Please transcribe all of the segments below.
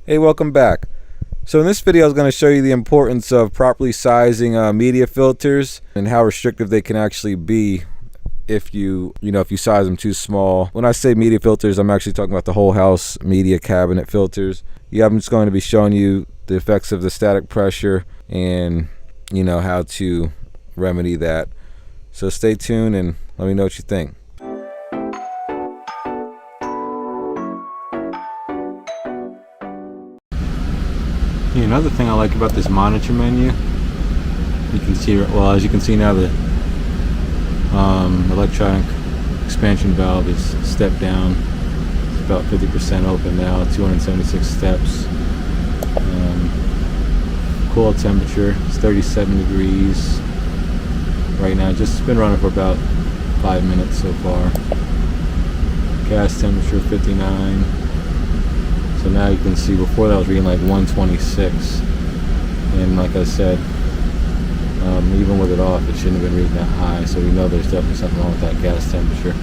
Hey, welcome back. So in this video I was going to show you the importance of properly sizing media filters and how restrictive they can actually be if you size them too small. When I say media filters, I'm actually talking about the whole house media cabinet filters. Yeah, I'm just going to be showing you the effects of the static pressure and how to remedy that. So stay tuned and let me know what you think. Another thing I like about this monitor menu, you can see, well, as you can see now, the electronic expansion valve is stepped down. It's about 50% open now, 276 steps. Cool temperature, it's 37 degrees right now. Just been running for about 5 minutes so far. Gas temperature 59. So now you can see, before that was reading like 126, and like I said, even with it off, it shouldn't have been reading that high, so we know there's definitely something wrong with that gas temperature.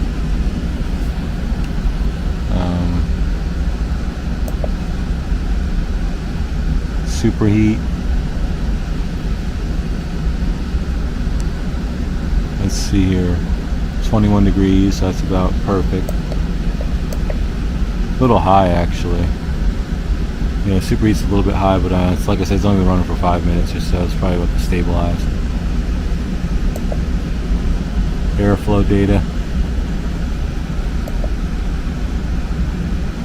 Superheat. Let's see here, 21 degrees, so that's about perfect. A little high actually. Superheat's a little bit high, but it's like I said, it's only been running for 5 minutes or so. It's probably about to stabilize. Airflow data.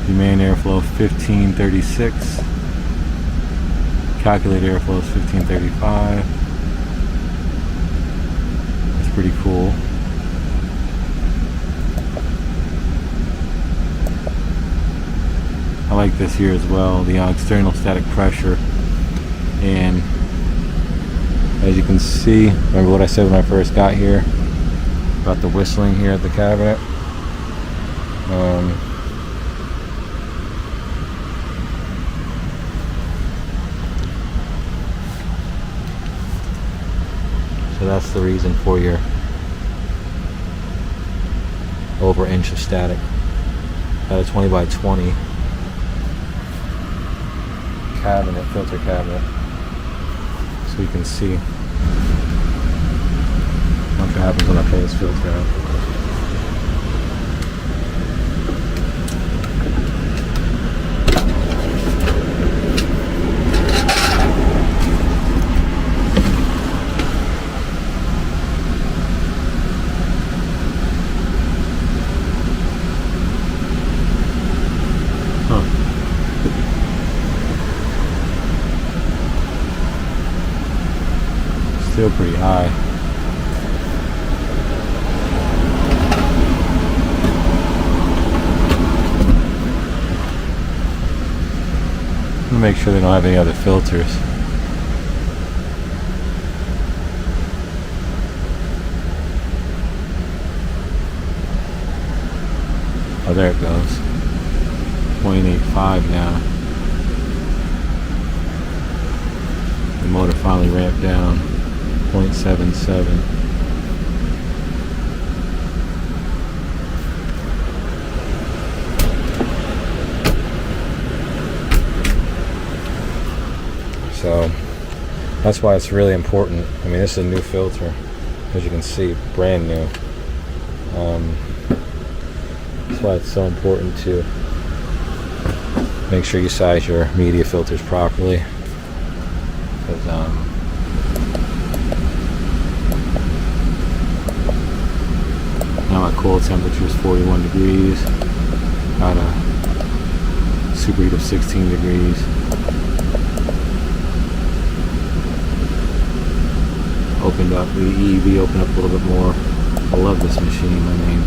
Demand airflow 1536. Calculated airflow is 1535. That's pretty cool. I like this here as well, the external static pressure. And as you can see, remember what I said when I first got here about the whistling here at the cabinet? So that's the reason for your over inch of static at a 20 by 20 cabinet, filter cabinet, so you can see what happens when I pull this filter out. Still pretty high. I'm gonna make sure they don't have any other filters. Oh, there it goes. 0.85 now. The motor finally ramped down. 0.77. So that's why it's really important. I mean, this is a new filter, as you can see, brand new. That's why it's so important to make sure you size your media filters properly, because now my cold temperature is 41 degrees. Got a superheat of 16 degrees. Opened up, the EEV opened up a little bit more. I love this machine. I mean,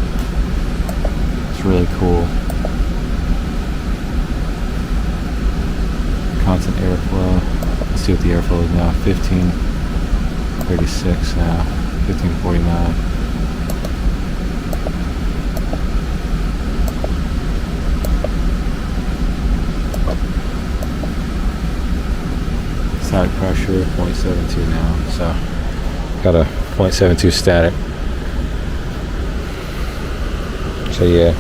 it's really cool. Constant airflow. Let's see what the airflow is now. 1536 now. 1549. Static pressure 0.72 now, so got a 0.72 static. So yeah,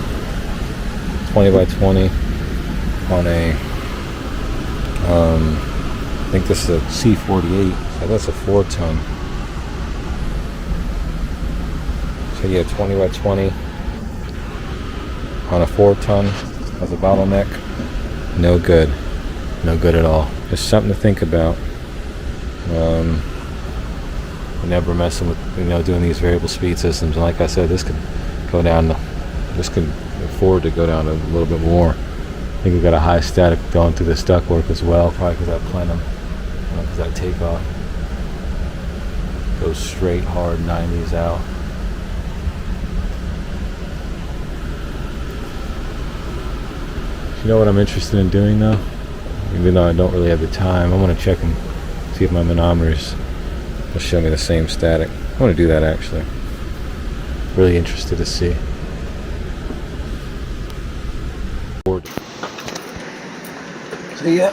20 by 20 on a I think this is a C48, so that's a 4-ton. So yeah, 20 by 20 on a 4-ton as a bottleneck. No good. No good at all. Just something to think about. Whenever messing with, doing these variable speed systems. And like I said, this could go down to, this could afford to go down a little bit more. I think we've got a high static going through this ductwork as well, probably because that plenum, because that takeoff goes straight hard 90s out. You know what I'm interested in doing though? Even though I don't really have the time, I want to check and see if my manometers will show me the same static. I want to do that actually. Really interested to see. So yeah.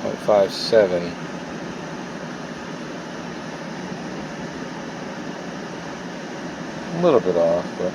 0.57. A little bit off, but